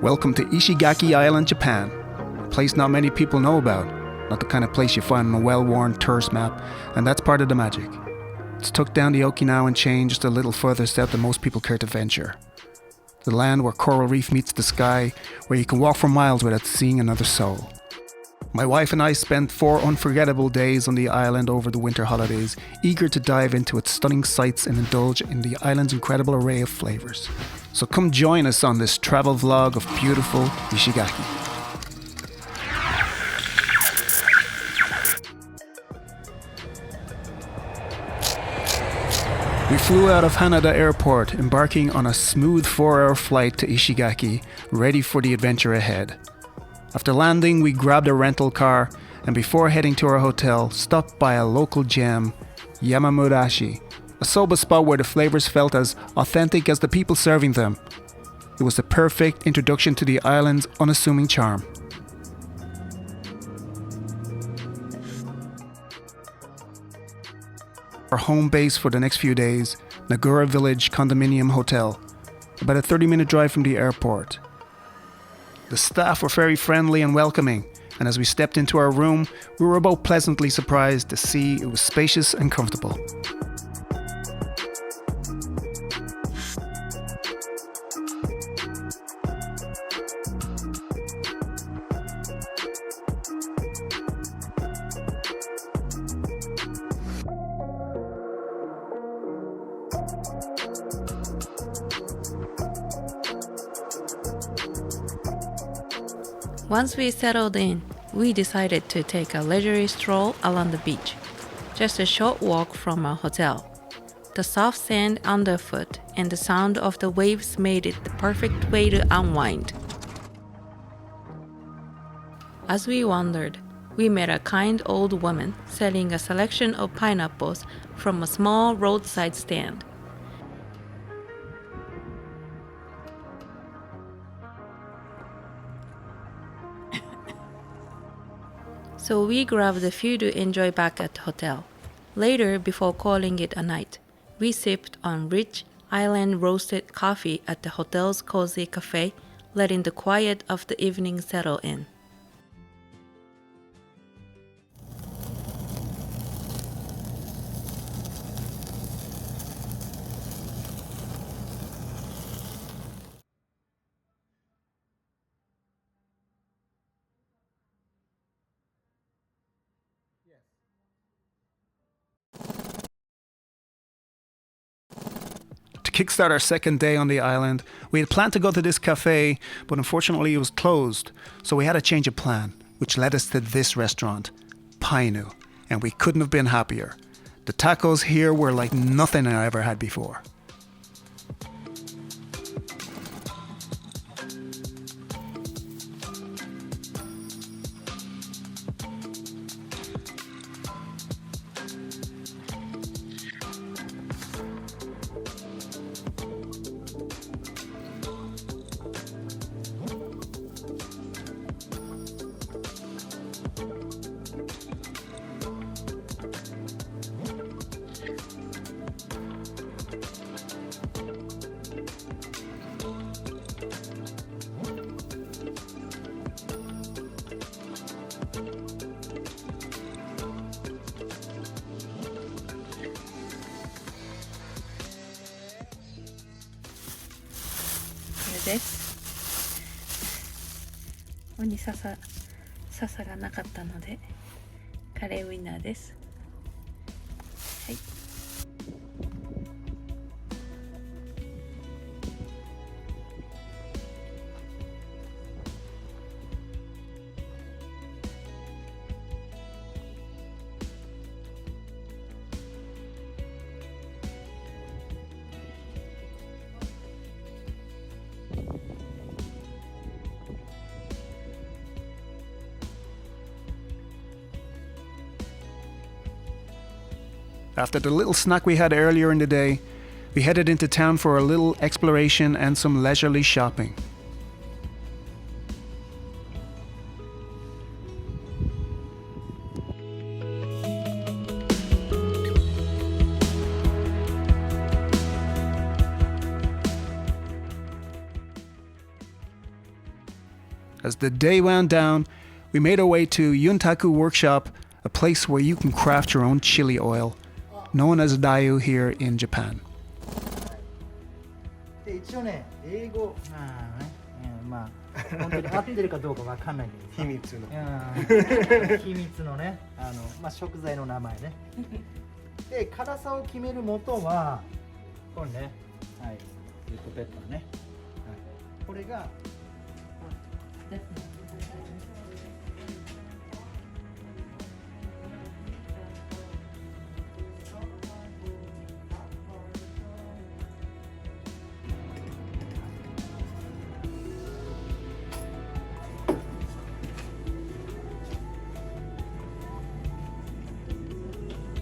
Welcome to Ishigaki Island, Japan. A place not many people know about. Not the kind of place you find on a well-worn tourist map, and that's part of the magic. It's tucked down the Okinawan chain just a little further south than most people care to venture. The land where coral reef meets the sky, where you can walk for miles without seeing another soul. My wife and I spent 4 unforgettable days on the island over the winter holidays, eager to dive into its stunning sights and indulge in the island's incredible array of flavors. So come join us on this travel vlog of beautiful Ishigaki. We flew out of Haneda Airport, embarking on a smooth 4-hour flight to Ishigaki, ready for the adventure ahead. After landing, we grabbed a rental car, and before heading to our hotel, stopped by a local gem, Yamamurashi, a soba spot where the flavors felt as authentic as the people serving them. It was the perfect introduction to the island's unassuming charm. Our home base for the next few days, Nagura Village Condominium Hotel, about a 30-minute drive from the airport. The staff were very friendly and welcoming, and as we stepped into our room, we were both pleasantly surprised to see it was spacious and comfortable. Once we settled in, we decided to take a leisurely stroll along the beach, just a short walk from our hotel. The soft sand underfoot and the sound of the waves made it the perfect way to unwind. As we wandered, we met a kind old woman selling a selection of pineapples from a small roadside stand. So we grabbed a few to enjoy back at the hotel. Later, before calling it a night, we sipped on rich island roasted coffee at the hotel's cozy cafe, letting the quiet of the evening settle in. To kickstart our second day on the island, we had planned to go to this cafe, but unfortunately it was closed, so we had a change of plan, which led us to this restaurant, Painu, and we couldn't have been happier. The tacos here were like nothing I ever had before. Oni に笹がなかったのでカレーウインナーです。はい。After the little snack we had earlier in the day, we headed into town for a little exploration and some leisurely shopping. As the day wound down, we made our way to Yuntaku Workshop, a place where you can craft your own chili oil, known as dayu here in Japan. で一応ね、英語、まあ本当に合ってるかどうかわかんないけど、秘密の、秘密のね、まあ食材の名前ね。で辛さを決める元はこれね、はい、レッドペッパーね、はい、これが。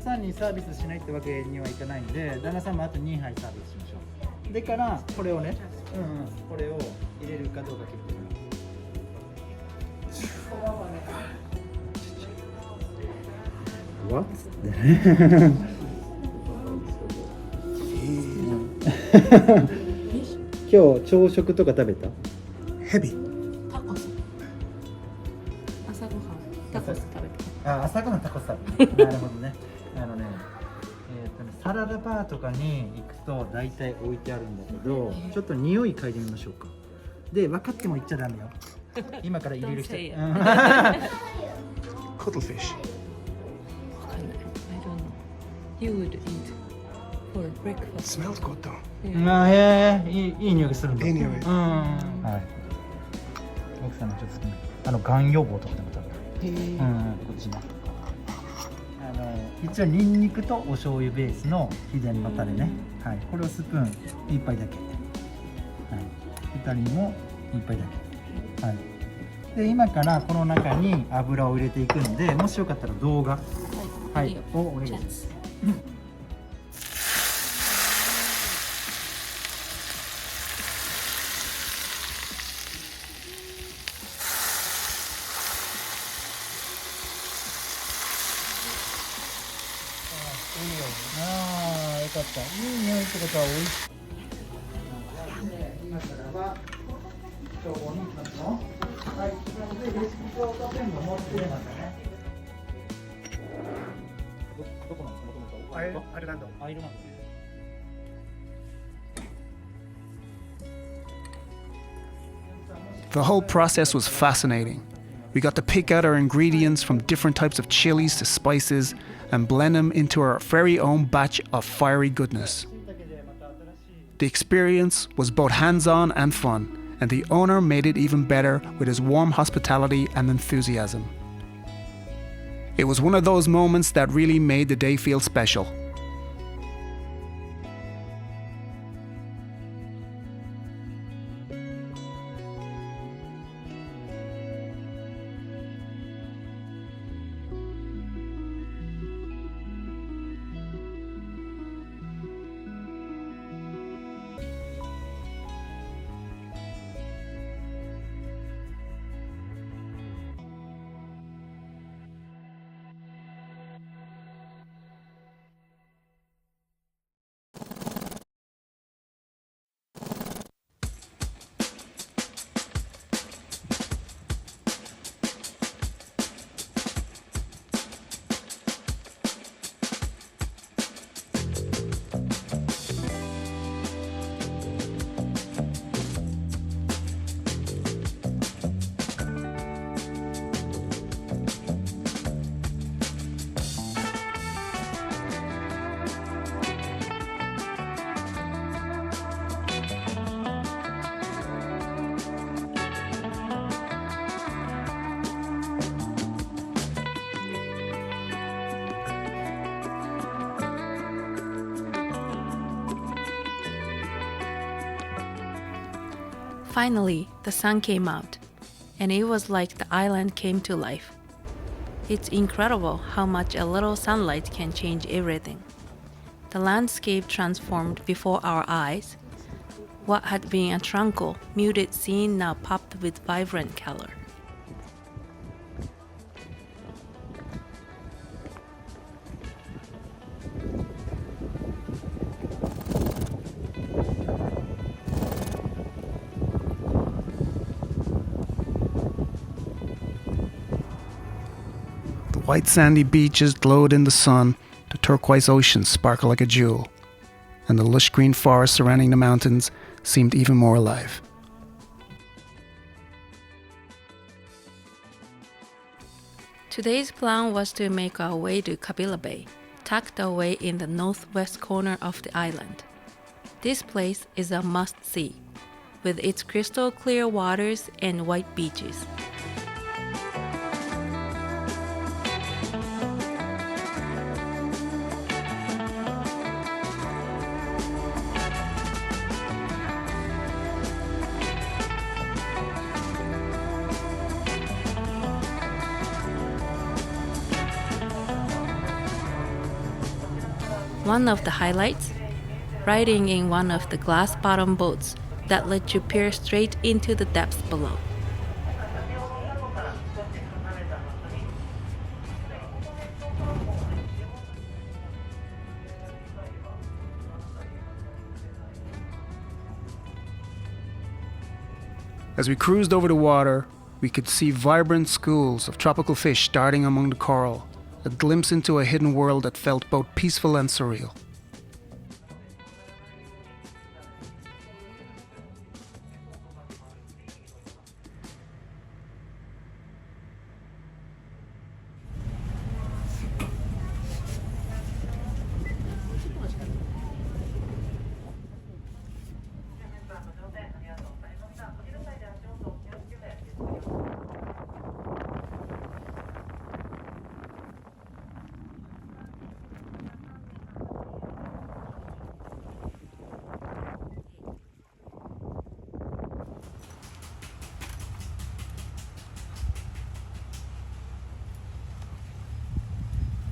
さんにサービスしないってわけにはいかないんで、旦那さんもあと2杯サービスしましょう。でからこれをね、これを入れるかどうか決めてください。What? 今日朝食とか食べた？ヘビ。タコス。朝ごはんタコス食べた。あ、朝ごはんタコス食べた。なるほどね。サラダバーとかに行くと大体置いてあるんだけど、ちょっと匂い嗅いでみましょうか。で、分かっても言っちゃダメよ。今から入れる人。Cuttlefish. わかんない。I don't know. You would eat for breakfast. Smells good though. いい匂いがするんだ。いい匂い。はい。奥さんのちょっと好きながん予防とかでも食べた。こっちね。一応ニンニクとお醤油ベースの秘伝のタレね、はい、これをスプーン1杯だけ、はい、2人も1杯だけ、はい、で今からこの中に油を入れていくんで、もしよかったら動画、はい、をお願いします。ああ、よかった。いい匂いってことは美味しい。今からは調合に行きますよ。はい、なのでレシピ帳とペンも持ってますね。どこなんですか、もともと。アイルランド。アイルランド。The whole process was fascinating. We got to pick out our ingredients from different types of chilies to spices and blend them into our very own batch of fiery goodness. The experience was both hands-on and fun, and the owner made it even better with his warm hospitality and enthusiasm. It was one of those moments that really made the day feel special. Finally, the sun came out, and it was like the island came to life. It's incredible how much a little sunlight can change everything. The landscape transformed before our eyes. What had been a tranquil, muted scene now popped with vibrant color. white sandy beaches glowed in the sun, the turquoise ocean sparkled like a jewel, and the lush green forest surrounding the mountains seemed even more alive. Today's plan was to make our way to Kabila Bay, tucked away in the northwest corner of the island. This place is a must-see, with its crystal clear waters and white beaches. One of the highlights? Riding in one of the glass-bottom boats that let you peer straight into the depths below. As we cruised over the water, we could see vibrant schools of tropical fish darting among the coral, a glimpse into a hidden world that felt both peaceful and surreal.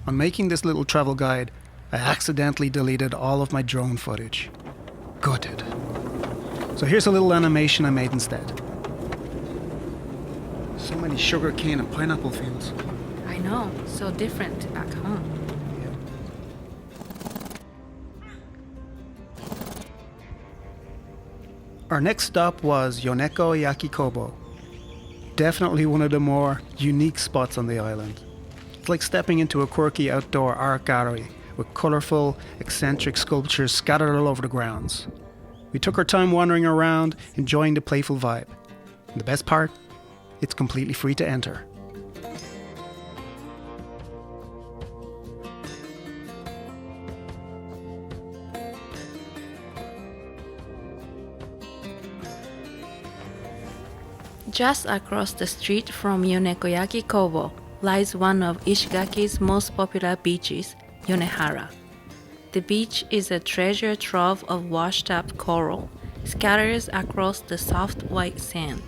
On making this little travel guide, I accidentally deleted all of my drone footage. Gutted. So here's a little animation I made instead. So many sugarcane and pineapple fields. I know, so different back home. Our next stop was Yoneko Yakikobo. Definitely one of the more unique spots on the island. It's like stepping into a quirky outdoor art gallery with colourful, eccentric sculptures scattered all over the grounds. We took our time wandering around, enjoying the playful vibe. And the best part? It's completely free to enter. Just across the street from Yonekoyaki Kobo lies one of Ishigaki's most popular beaches, Yonehara. The beach is a treasure trove of washed-up coral, scattered across the soft white sand.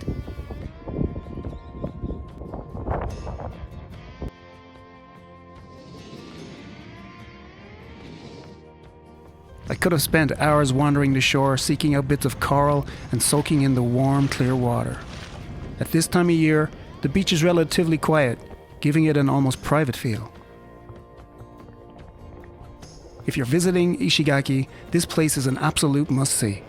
I could have spent hours wandering the shore, seeking out bits of coral and soaking in the warm, clear water. At this time of year, the beach is relatively quiet, giving it an almost private feel. If you're visiting Ishigaki, this place is an absolute must-see.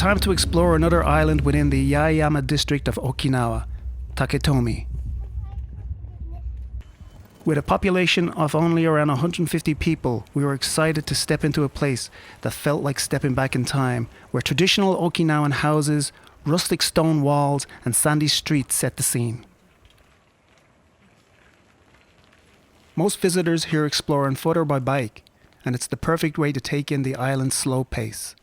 time to explore another island within the Yaeyama district of Okinawa, Taketomi. With a population of only around 150 people, we were excited to step into a place that felt like stepping back in time, where traditional Okinawan houses, rustic stone walls, and sandy streets set the scene. Most visitors here explore on foot or by bike, and it's the perfect way to take in the island's slow pace.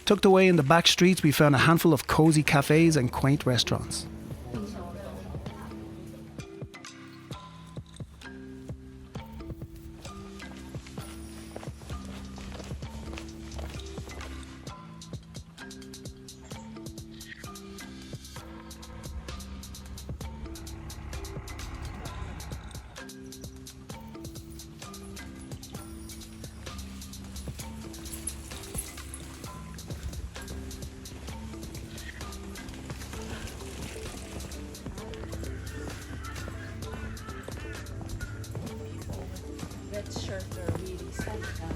Tucked away in the back streets, we found a handful of cozy cafes and quaint restaurants. Red shirt are really sunny down.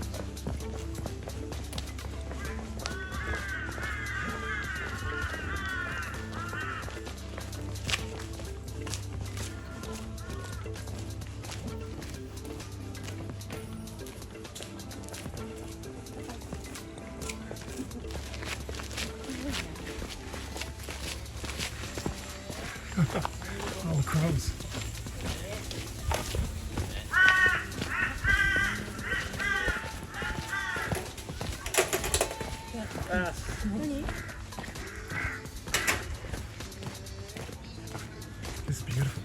All the crows. It's beautiful.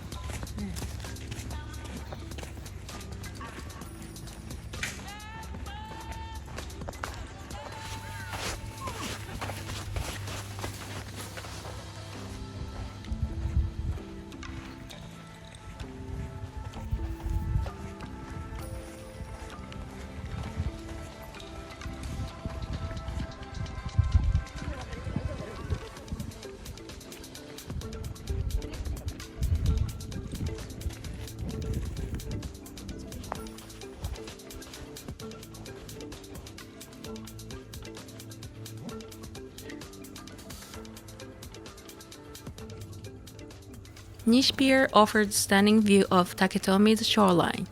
Niche Pier offered stunning view of Taketomi's shoreline,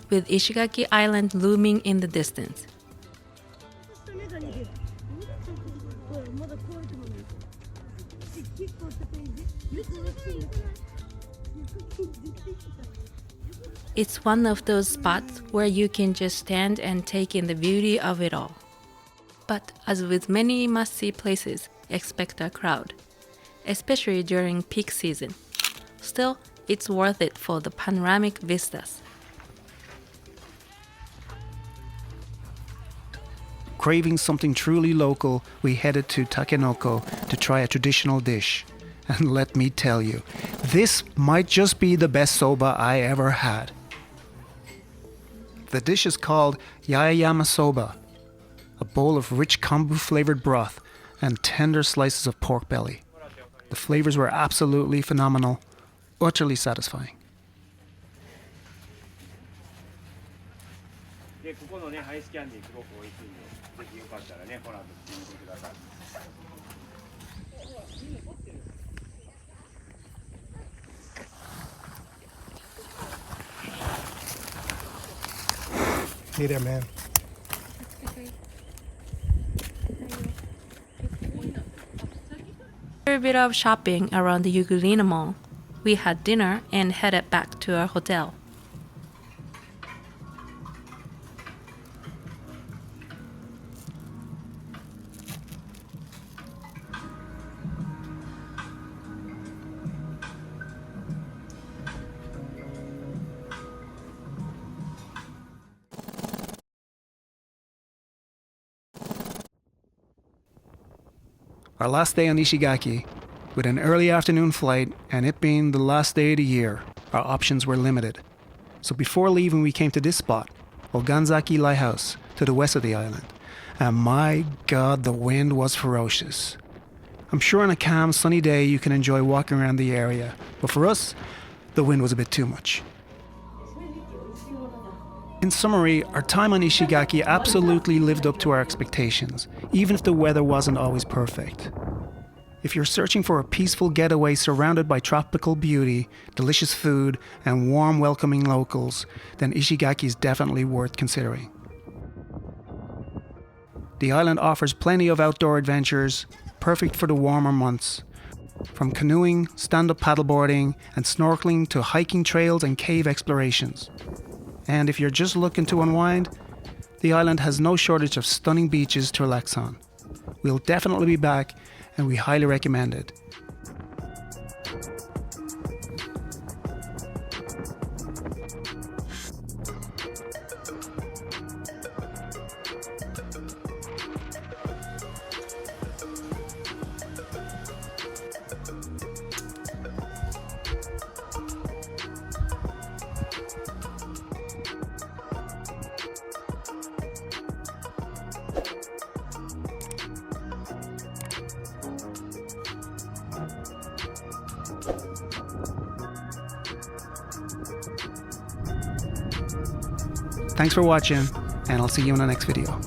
with Ishigaki Island looming in the distance. It's one of those spots where you can just stand and take in the beauty of it all. But as with many must-see places, expect a crowd, especially during peak season. Still, it's worth it for the panoramic vistas. Craving something truly local, we headed to Takenoko to try a traditional dish. And let me tell you, this might just be the best soba I ever had. The dish is called Yaeyama soba, a bowl of rich kombu-flavored broth and tender slices of pork belly. The flavors were absolutely phenomenal, utterly satisfying. でここのねアイスキャンディーすごく美味しいんで、ぜひよかったらねこの後作ってみてください。Hey there, man. After a bit of shopping around the Yugurina Mall, we had dinner and headed back to our hotel. Our last day on Ishigaki, With an early afternoon flight and it being the last day of the year, our options were limited. So before leaving, we came to this spot, Oganzaki Lighthouse, to the west of the island. And my God, the wind was ferocious. I'm sure on a calm, sunny day you can enjoy walking around the area, but for us, the wind was a bit too much. In summary, our time on Ishigaki absolutely lived up to our expectations, even if the weather wasn't always perfect. If you're searching for a peaceful getaway surrounded by tropical beauty, delicious food, and warm, welcoming locals, then Ishigaki is definitely worth considering. The island offers plenty of outdoor adventures, perfect for the warmer months. From canoeing, stand-up paddleboarding, and snorkeling to hiking trails and cave explorations. And if you're just looking to unwind, the island has no shortage of stunning beaches to relax on. We'll definitely be back, and we highly recommend it. Thanks for watching, and I'll see you in the next video.